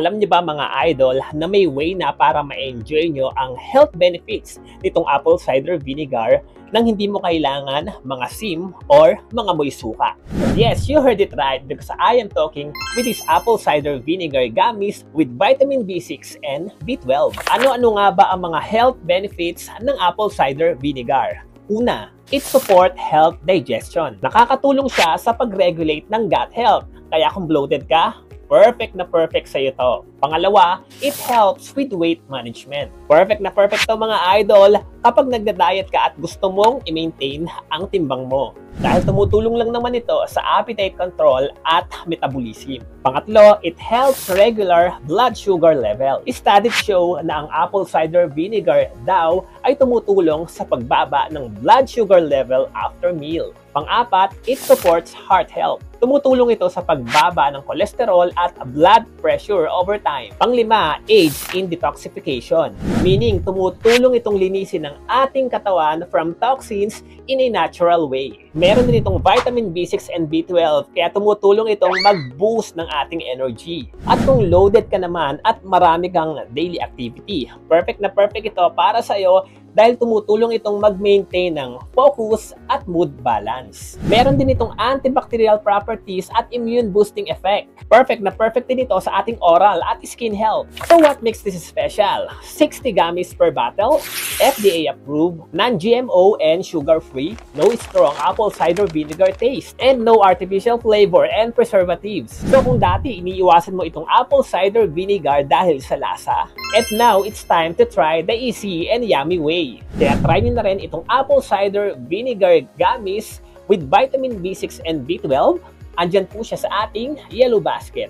Alam niyo ba mga idol na may way na para ma-enjoy nyo ang health benefits nitong apple cider vinegar nang hindi mo kailangan mga sim or mga moy suka? Yes, you heard it right because I am talking with this apple cider vinegar gummies with vitamin B6 and B12. Ano-ano nga ba ang mga health benefits ng apple cider vinegar? Una, it support health digestion. Nakakatulong siya sa pag-regulate ng gut health. Kaya kung bloated ka, perfect na perfect sa iyo to. Pangalawa, it helps with weight management. Perfect na perfect to mga idol kapag nagda-diet ka at gusto mong i-maintain ang timbang mo. Dahil tumutulong lang naman ito sa appetite control at metabolism. Pangatlo, it helps regular blood sugar level. Studies show na ang apple cider vinegar daw ay tumutulong sa pagbaba ng blood sugar level after meal. Pang-apat, it supports heart health. Tumutulong ito sa pagbaba ng cholesterol at blood pressure over time. Pang-lima, aids in detoxification. Meaning, tumutulong itong linisin ng ating katawan from toxins in a natural way. Meron din itong vitamin B6 and B12, kaya tumutulong itong mag-boost ng ating energy. At kung loaded ka naman at marami kang daily activity, perfect na perfect ito para sa iyo dahil tumutulong itong mag-maintain ng focus at mood balance. Meron din itong antibacterial properties at immune boosting effect. Perfect na perfect din ito sa ating oral at skin health. So what makes this special? 60 gummies per bottle, FDA approved, non-GMO and sugar-free, no strong apple cider vinegar taste, and no artificial flavor and preservatives. So kung dati iniiwasan mo itong apple cider vinegar dahil sa lasa, and now it's time to try the easy and yummy way. Kaya try nyo na rin itong apple cider vinegar gummies with vitamin B6 and B12. Andyan po siya sa ating yellow basket.